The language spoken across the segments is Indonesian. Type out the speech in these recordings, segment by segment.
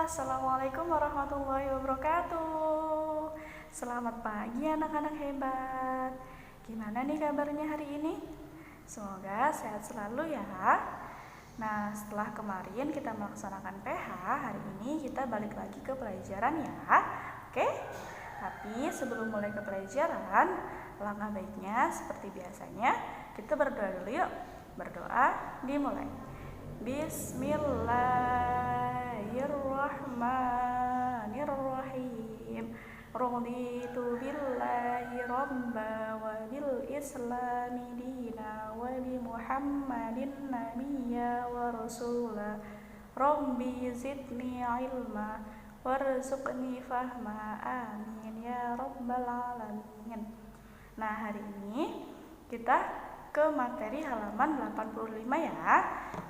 Assalamualaikum warahmatullahi wabarakatuh. Selamat pagi anak-anak hebat. Gimana nih kabarnya hari ini? Semoga sehat selalu ya. Nah, setelah kemarin kita melaksanakan PH, hari ini kita balik lagi ke pelajaran ya. Oke? Tapi sebelum mulai ke pelajaran, langkah baiknya seperti biasanya kita berdoa dulu yuk. Berdoa dimulai. Bismillahirrahmanirrahim. Raditu billahi rabba wa bil islami dina wa bi muhammadin nabiyya wa rasula. Rabbi zidni ilma warzuqni fahma, amin ya rabbal alamin. Nah, hari ini kita ke materi halaman 85 ya.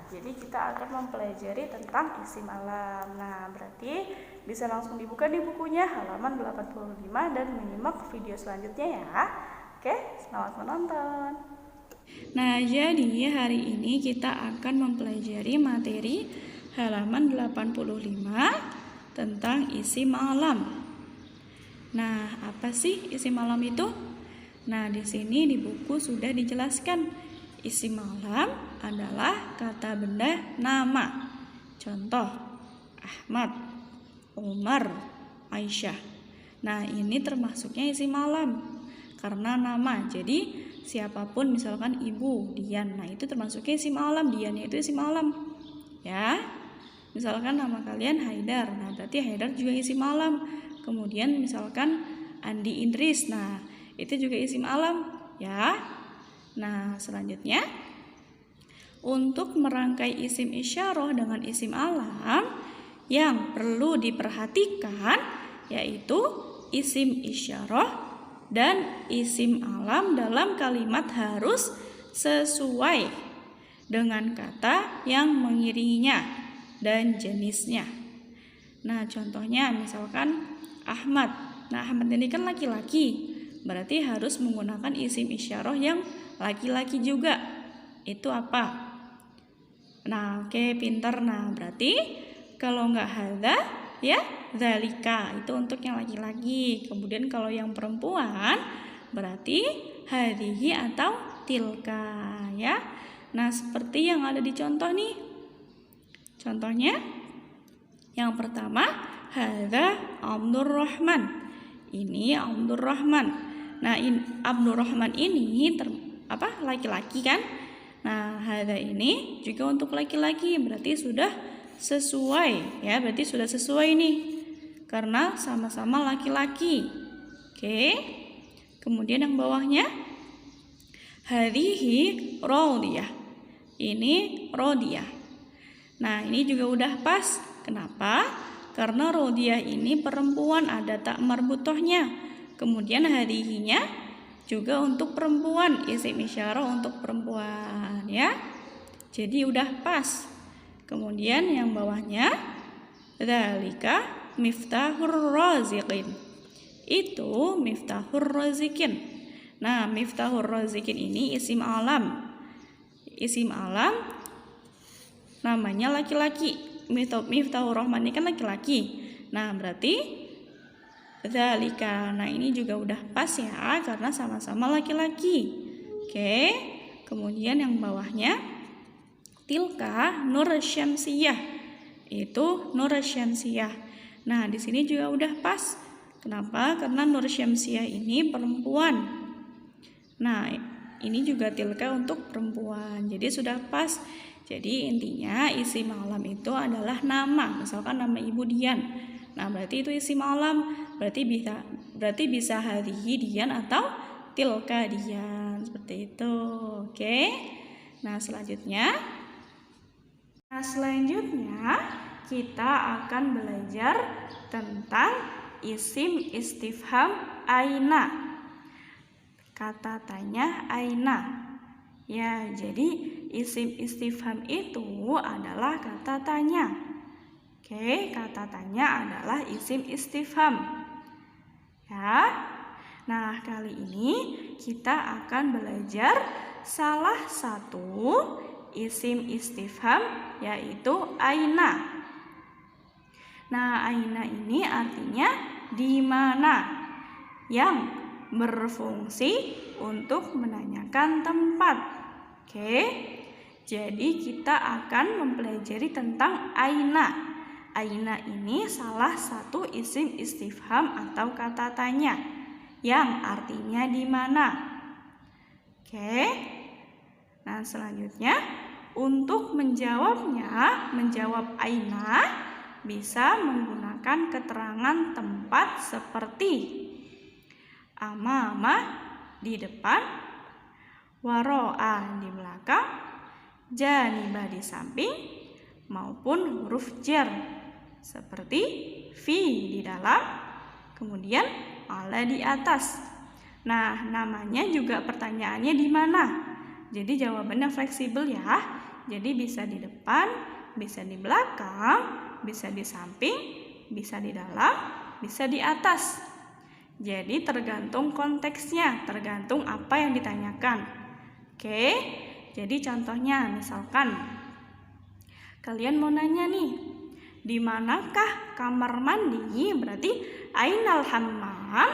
Jadi kita akan mempelajari tentang isim alam. Nah, berarti bisa langsung dibuka di bukunya halaman 85 dan menyimak video selanjutnya ya. Oke, selamat menonton. Nah, jadi hari ini kita akan mempelajari materi halaman 85 tentang isim alam. Nah, apa sih isim alam itu? Nah, di sini di buku sudah dijelaskan. Isim alam adalah kata benda nama. Contoh, Ahmad, Umar, Aisyah. Nah, ini termasuknya isim alam karena nama. Jadi, siapapun misalkan ibu, Dian. Nah, itu termasuknya isim alam. Diannya itu isim alam. Ya. Misalkan nama kalian Haidar. Nah, berarti Haidar juga isim alam. Kemudian misalkan Andi Indris. Nah, itu juga isim alam, ya. Nah, selanjutnya untuk merangkai isim isyarah dengan isim alam yang perlu diperhatikan yaitu isim isyarah dan isim alam dalam kalimat harus sesuai dengan kata yang mengiringinya dan jenisnya. Nah, contohnya misalkan Ahmad. Nah, Ahmad ini kan laki-laki. Berarti harus menggunakan isim isyarah yang laki-laki juga. Itu apa? Nah, oke, pintar. Nah, berarti kalau enggak hadza, ya dzalika. Itu untuk yang laki-laki. Kemudian kalau yang perempuan, berarti hadhihi atau tilka, ya. Nah, seperti yang ada di contoh nih. Contohnya, yang pertama, hadza Abdurrahman. Ini Abdurrahman. Nah, Abdurrahman ini laki-laki kan? Nah, hadza ini juga untuk laki-laki, berarti sudah sesuai ya, berarti sudah sesuai nih. Karena sama-sama laki-laki. Oke. Kemudian yang bawahnya hadhihi Radiyah. Ini Radiyah. Nah, ini juga udah pas. Kenapa? Karena Radiyah ini perempuan, ada tak marbutohnya. Kemudian hadhihinya juga untuk perempuan, isim isyarah untuk perempuan ya. Jadi udah pas. Kemudian yang bawahnya dzalika miftahur raziqin. Itu miftahur raziqin. Nah, miftahur raziqin ini isim alam. Isim alam namanya laki-laki. Miftahur rahman ini kan laki-laki. Nah, berarti dzalika. Nah, ini juga udah pas ya karena sama-sama laki-laki. Oke. Kemudian yang bawahnya tilka nur syamsiyah. Itu nur syamsiyah. Nah, di sini juga udah pas. Kenapa? Karena nur syamsiyah ini perempuan. Nah, ini juga tilka untuk perempuan. Jadi sudah pas. Jadi intinya isim alam itu adalah nama. Misalkan nama ibu Dian. Nah, berarti itu isim alam. Berarti bisa hadhihi Dian atau tilka Dian. Seperti itu. Oke. Nah, selanjutnya kita akan belajar tentang isim istifham aina. Kata tanya aina. Ya, jadi isim istifham itu adalah kata tanya. Oke, kata tanya adalah isim istifham. Ya. Nah, kali ini kita akan belajar salah satu isim istifham yaitu aina. Nah, aina ini artinya di mana, yang berfungsi untuk menanyakan tempat. Oke, jadi kita akan mempelajari tentang aina. Aina ini salah satu isim istifham atau kata tanya yang artinya di mana. Oke. Nah, selanjutnya untuk menjawabnya, menjawab aina bisa menggunakan keterangan tempat seperti amama di depan, waro'a di belakang, janiba di samping, maupun huruf jar seperti fi di dalam, kemudian ala di atas. Nah, namanya juga pertanyaannya di mana. Jadi jawabannya fleksibel ya. Jadi bisa di depan, bisa di belakang, bisa di samping, bisa di dalam, bisa di atas. Jadi tergantung konteksnya, tergantung apa yang ditanyakan. Oke, jadi contohnya misalkan kalian mau nanya nih, di manakah kamar mandi? Berarti ainal hammam.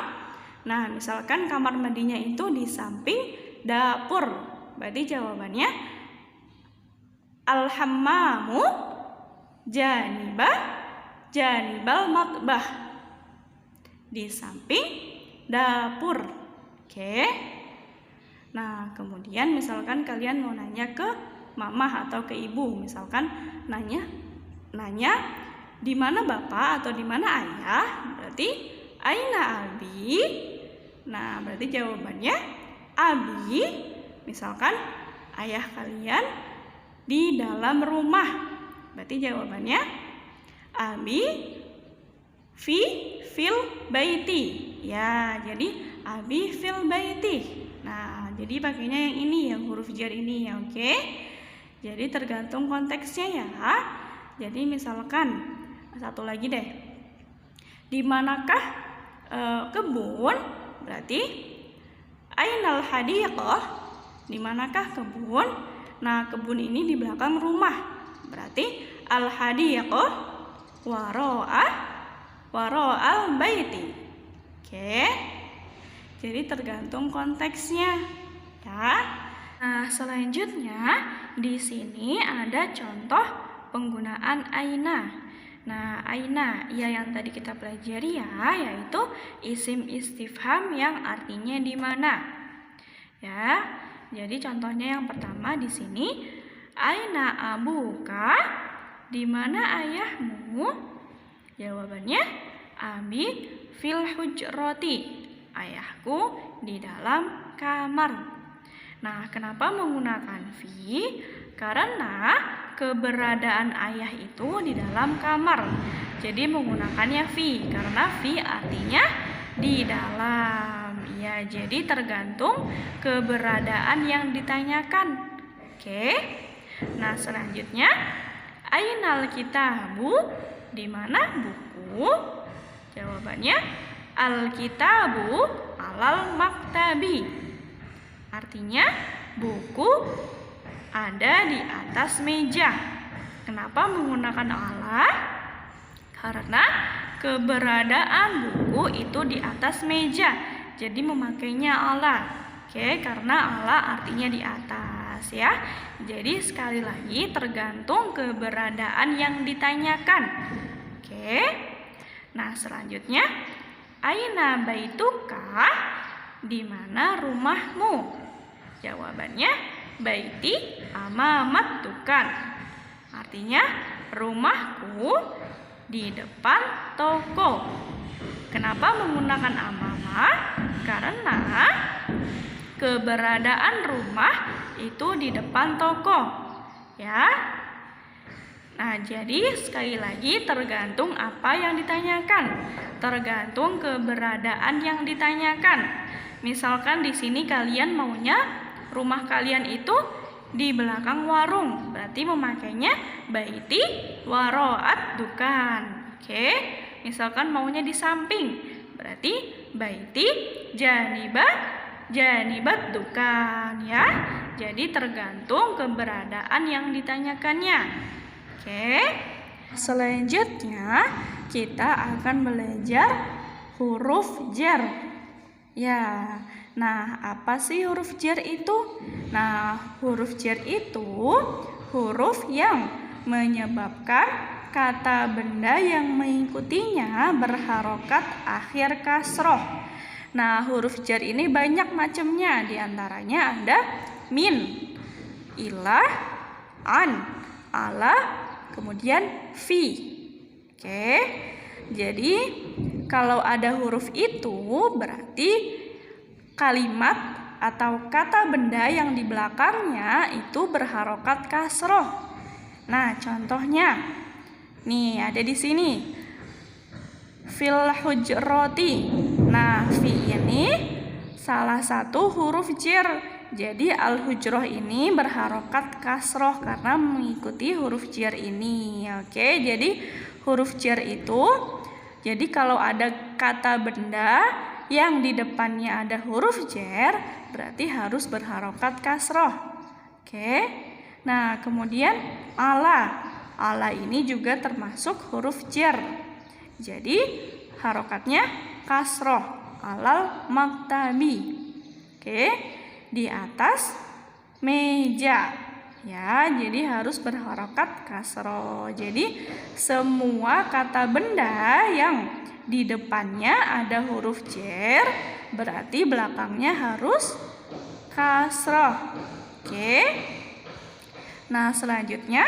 Nah, misalkan kamar mandinya itu di samping dapur. Berarti jawabannya al-hammamu janibal matbah. Di samping dapur. Oke. Nah, kemudian misalkan kalian mau nanya ke mamah atau ke ibu, misalkan nanya di mana bapak atau di mana ayah? Berarti aina abi. Nah, berarti jawabannya abi. Misalkan ayah kalian di dalam rumah. Berarti jawabannya abi fil baiti. Ya, jadi abi fil baiti. Nah, jadi pakainya yang ini, yang huruf jar ini ya, oke? Jadi tergantung konteksnya ya. Jadi misalkan satu lagi deh. Di manakah kebun? Berarti ainal hadiqah. Di manakah kebun? Nah, kebun ini di belakang rumah. Berarti al hadiqah waro'al baiti. Oke. Jadi tergantung konteksnya ya. Nah, selanjutnya di sini ada contoh penggunaan aina. Nah, aina ya yang tadi kita pelajari ya, yaitu isim istifham yang artinya di mana. Ya. Jadi contohnya yang pertama di sini, aina abuka? Di mana ayahmu? Jawabannya abi fil hujrati. Ayahku di dalam kamar. Nah, kenapa menggunakan fi? Karena keberadaan ayah itu di dalam kamar. Jadi menggunakannya fi, karena fi artinya di dalam. Ya, jadi tergantung keberadaan yang ditanyakan. Oke. Nah, selanjutnya ainal kitabu? Di mana buku? Jawabannya al-kitabu alal maktabi. Artinya buku ada di atas meja. Kenapa menggunakan ala? Karena keberadaan buku itu di atas meja. Jadi memakainya ala. Oke, karena ala artinya di atas ya. Jadi sekali lagi tergantung keberadaan yang ditanyakan. Oke. Nah, selanjutnya aina baituka? Di mana rumahmu? Jawabannya baiti amamat tukan. Artinya rumahku di depan toko. Kenapa menggunakan amama? Karena keberadaan rumah itu di depan toko. Ya. Nah, jadi sekali lagi tergantung apa yang ditanyakan. Tergantung keberadaan yang ditanyakan. Misalkan di sini kalian maunya rumah kalian itu di belakang warung, berarti memakainya baiti waro'at dukan. Oke. Misalkan maunya di samping, berarti baiti janibat dukan ya. Jadi tergantung keberadaan yang ditanyakannya. Oke. Selanjutnya kita akan belajar huruf jar. Ya, nah apa sih huruf jar itu? Nah, huruf jar itu huruf yang menyebabkan kata benda yang mengikutinya berharokat akhir kasroh. Nah, huruf jar ini banyak macamnya. Di antaranya ada min, ilah, an, ala, kemudian fi. Oke. Jadi kalau ada huruf itu berarti kalimat atau kata benda yang di belakangnya itu berharokat kasroh. Nah, contohnya nih ada di sini. Fil hujrati. Nah, fi ini salah satu huruf jar. Jadi al-hujroh ini berharokat kasroh karena mengikuti huruf jar ini. Oke, jadi huruf jar itu, jadi kalau ada kata benda yang di depannya ada huruf jar, berarti harus berharokat kasroh. Oke, nah kemudian ala. Ala ini juga termasuk huruf jar. Jadi harokatnya kasroh. Alal maktabi. Oke, di atas meja. Ya, jadi harus berharokat kasroh. Jadi semua kata benda yang di depannya ada huruf jar, berarti belakangnya harus kasroh. Oke. Nah, selanjutnya,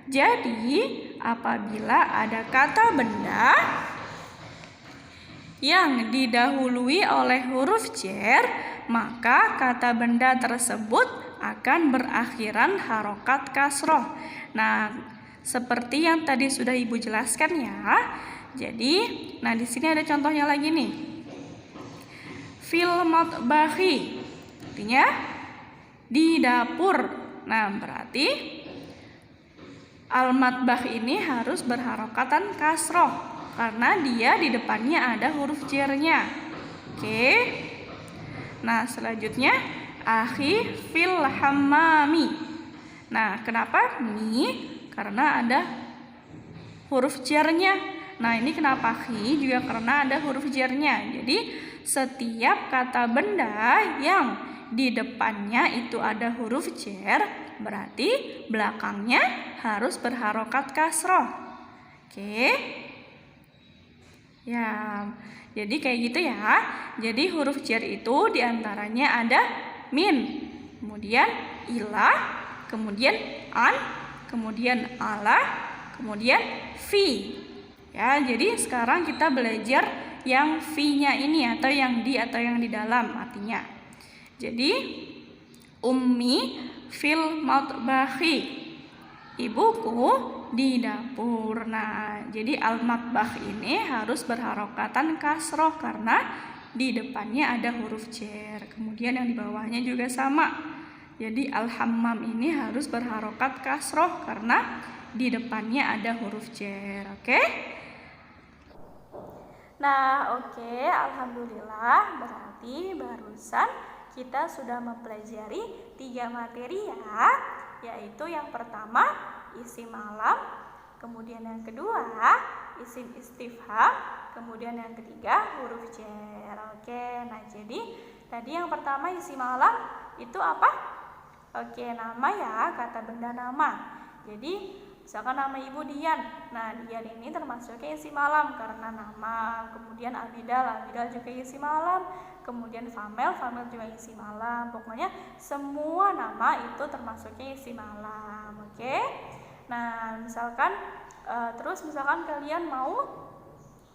jadi apabila ada kata benda yang didahului oleh huruf jar, maka kata benda tersebut akan berakhiran harokat kasroh. Nah, seperti yang tadi sudah Ibu jelaskan ya. Jadi, nah di sini ada contohnya lagi nih. Fil matbahi, artinya di dapur. Nah, berarti al-matbah ini harus berharokatan kasroh karena dia di depannya ada huruf jarnya. Oke. Nah, selanjutnya akhi fil hammami. Nah, kenapa mi? Karena ada huruf jarnya. Nah, ini kenapa akhi? Juga karena ada huruf jarnya. Jadi, setiap kata benda yang di depannya itu ada huruf jar, berarti belakangnya harus berharokat kasroh. Oke. Ya, jadi kayak gitu ya. Jadi huruf jar itu diantaranya ada min, kemudian ilah, kemudian an, kemudian ala, kemudian fi. Ya, jadi sekarang kita belajar yang fi-nya ini atau yang di dalam artinya. Jadi ummi fil matbahi. Ibuku di dapur. Nah, jadi al-matbah ini harus berharokatan kasroh karena di depannya ada huruf jar. Kemudian yang di bawahnya juga sama. Jadi al-hammam ini harus berharokat kasroh karena di depannya ada huruf jar. Oke? Nah, oke, alhamdulillah berarti barusan kita sudah mempelajari 3 materi ya. Yaitu yang pertama isim alam, kemudian yang kedua isim istifham, kemudian yang ketiga huruf jar. Oke, nah jadi tadi yang pertama isim alam itu apa? Oke, nama ya, kata benda nama. Jadi misalkan nama ibu Dian. Nah, Dian ini termasuknya isim alam karena nama. Kemudian Abidal juga isim alam. Kemudian Famel juga isim alam. Pokoknya semua nama itu termasuknya isim alam. Oke. Nah, misalkan terus misalkan kalian mau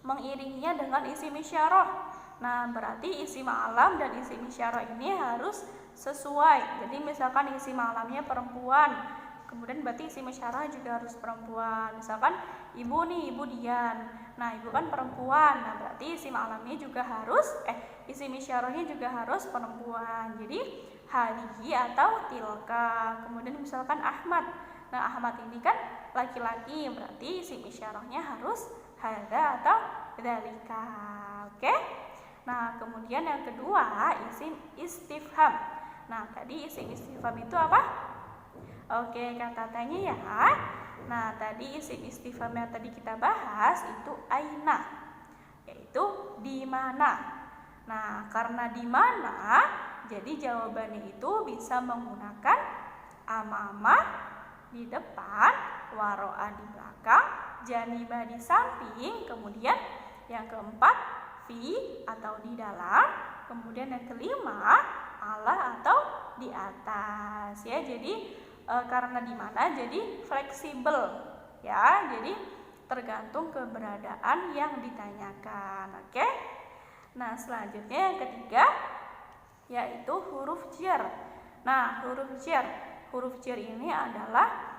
mengiringinya dengan isim isyarah. Nah, berarti isim alam dan isim isyarah ini harus sesuai. Jadi misalkan isim alamnya perempuan, kemudian berarti isim isyarah juga harus perempuan. Misalkan ibu nih, ibu Dian. Nah, ibu kan perempuan. Nah, berarti isim alamnya juga harus isim isyarahnya juga harus perempuan. Jadi hadihi atau tilka. Kemudian misalkan Ahmad. Nah, Ahmad ini kan laki-laki, berarti isim isyarahnya harus hada atau dzalika. Oke? Nah, kemudian yang kedua isim istifham. Nah, tadi isim istifham itu apa? Oke, kata tanya ya. Nah, tadi isim istifham yang tadi kita bahas itu aina, yaitu di mana. Nah, karena di mana, jadi jawabannya itu bisa menggunakan amama di depan, waro'a di belakang, janiba di samping, kemudian yang keempat fi atau di dalam, kemudian yang kelima ala atau di atas ya. Jadi karena di mana jadi fleksibel ya. Jadi tergantung keberadaan yang ditanyakan. Oke. Nah, selanjutnya yang ketiga yaitu huruf jar. Nah, huruf jar ini adalah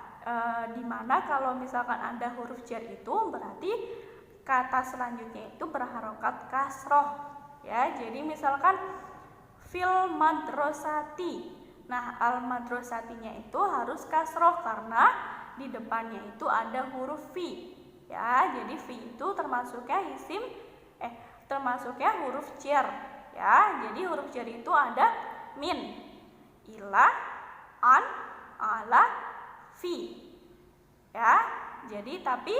di mana kalau misalkan ada huruf jar itu berarti kata selanjutnya itu berharokat kasroh ya. Jadi misalkan fil madrasati. Nah, al madrasatinya itu harus kasroh karena di depannya itu ada huruf fi ya. Jadi fi itu termasuknya termasuknya huruf jar ya. Jadi huruf jar itu ada min, ila, an, ala, fi ya. Jadi tapi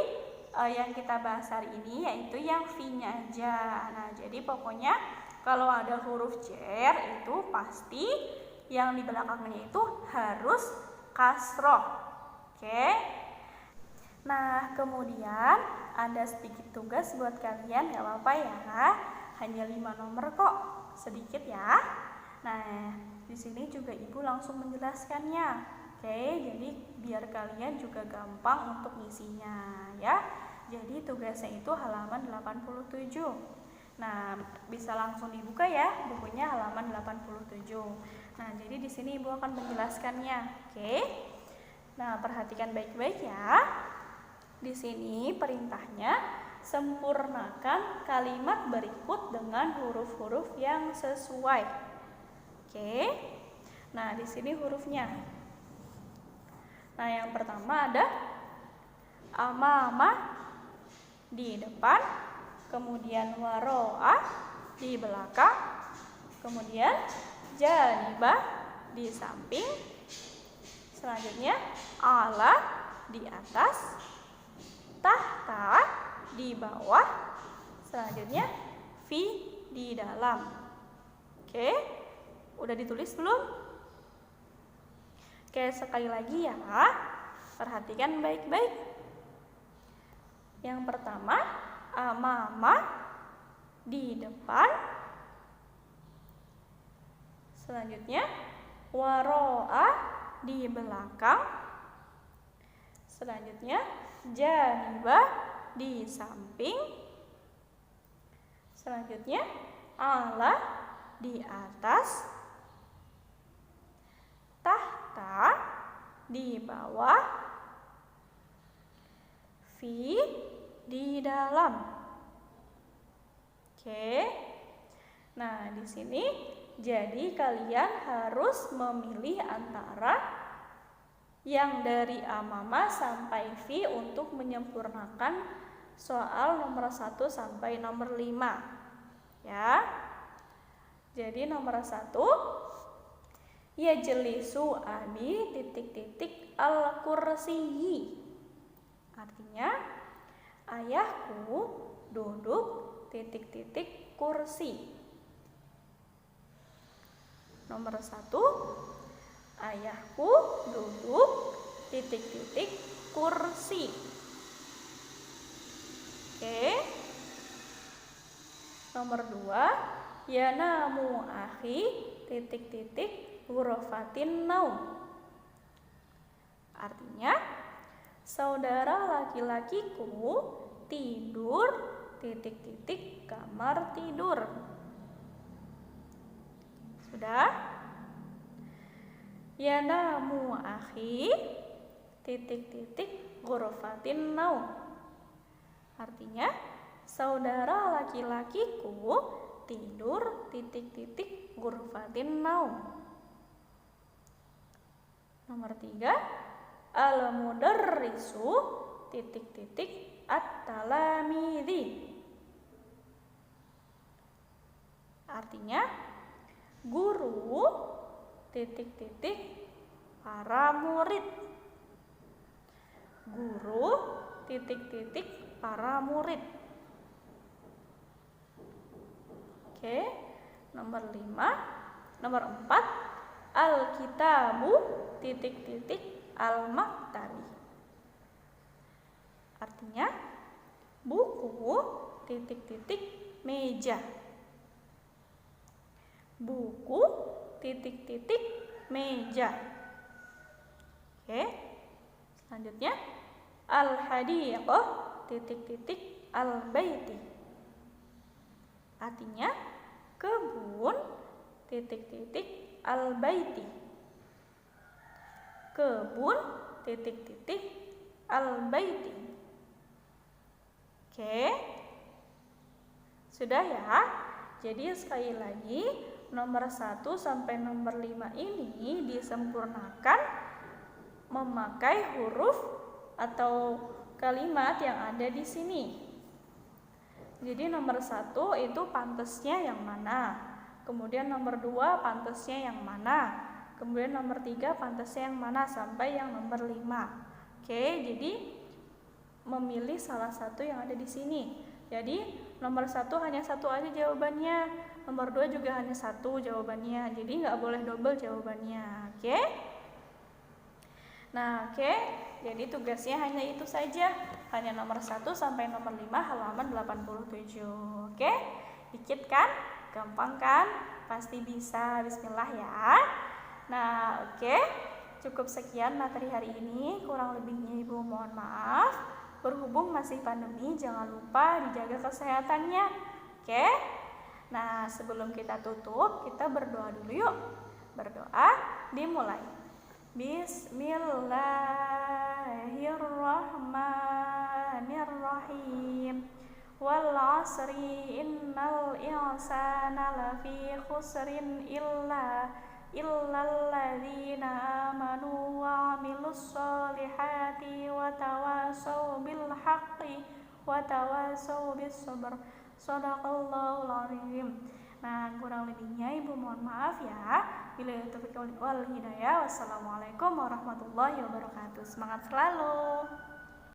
yang kita bahas hari ini yaitu yang fi-nya aja. Nah, jadi pokoknya kalau ada huruf jar itu pasti yang di belakangnya itu harus kasroh. Oke. Nah, kemudian ada sedikit tugas buat kalian, gak apa-apa ya. Hanya 5 nomor kok, sedikit ya. Nah, di sini juga Ibu langsung menjelaskannya. Oke, jadi biar kalian juga gampang untuk ngisinya ya. Jadi tugasnya itu halaman 87. Nah, bisa langsung dibuka ya bukunya halaman 87. Nah, jadi di sini Ibu akan menjelaskannya. Oke. Nah, perhatikan baik-baik ya. Di sini perintahnya sempurnakan kalimat berikut dengan huruf-huruf yang sesuai. Oke. Nah, di sini hurufnya. Nah, yang pertama ada amama di depan, kemudian waro'a di belakang, kemudian janibah di samping, selanjutnya ala di atas, tahta di bawah, selanjutnya fi di dalam. Oke, udah ditulis belum? Oke, sekali lagi ya, perhatikan baik-baik. Yang pertama amama di depan, selanjutnya waro'a di belakang, selanjutnya janibah di samping, selanjutnya ala di atas, tahta di bawah, fi di dalam. Oke. Nah, di sini jadi kalian harus memilih antara yang dari amama sampai fi untuk menyempurnakan soal nomor 1 sampai nomor 5. Ya. Jadi nomor 1 yajlisu abi titik-titik al-kursiyi. Artinya ayahku duduk titik-titik kursi. Nomor 1 ayahku duduk titik-titik kursi. Oke. Nomor 2 yanamu akhi titik-titik ghurfatin naum. Artinya saudara laki-lakiku tidur titik-titik kamar tidur. Sudah? Yanamu akhi titik-titik ghurfatin naum. Artinya saudara laki-lakiku tidur titik-titik ghurfatin naum. Nomor 3 al-mudarrisu titik-titik at-talamidhi. Artinya guru titik-titik para murid. guru titik-titik para murid. Oke, nomor 4, al-kitabu titik-titik al-maktabi. Artinya buku titik-titik meja. Buku titik-titik meja. Oke. Selanjutnya al-hadiqah titik-titik al-baiti. Artinya kebun titik-titik al-baiti. Kebun titik-titik al-baiti. Oke. Sudah ya? Jadi sekali lagi nomor 1 sampai nomor 5 ini disempurnakan memakai huruf atau kalimat yang ada di sini. Jadi nomor 1 itu pantasnya yang mana, kemudian nomor 2 pantasnya yang mana, kemudian nomor 3 pantasnya yang mana sampai yang nomor 5. Oke, jadi memilih salah satu yang ada di sini. Jadi nomor 1 hanya satu aja jawabannya, nomor 2 juga hanya satu jawabannya, jadi nggak boleh double jawabannya. Oke? Nah, oke. Jadi tugasnya hanya itu saja, hanya nomor 1 sampai nomor 5 halaman 87. Oke? Dikit kan? Gampang kan? Pasti bisa. Bismillah ya. Nah, oke. Cukup sekian materi hari ini, kurang lebihnya Ibu mohon maaf. Berhubung masih pandemi, jangan lupa dijaga kesehatannya. Oke? Nah, sebelum kita tutup, kita berdoa dulu yuk. Berdoa dimulai. Bismillahirrahmanirrahim. Wal 'asri innal insana lafi khusrin illa alladzina amanu wa 'amilus solihati wa tawassaw bil haqqi wa tawassaw bis sabr. Shadaqallahul 'azim. Nah, kurang lebihnya Ibu mohon maaf ya. Billahi taufiq wal hidayah. Wassalamualaikum warahmatullahi wabarakatuh. Semangat selalu.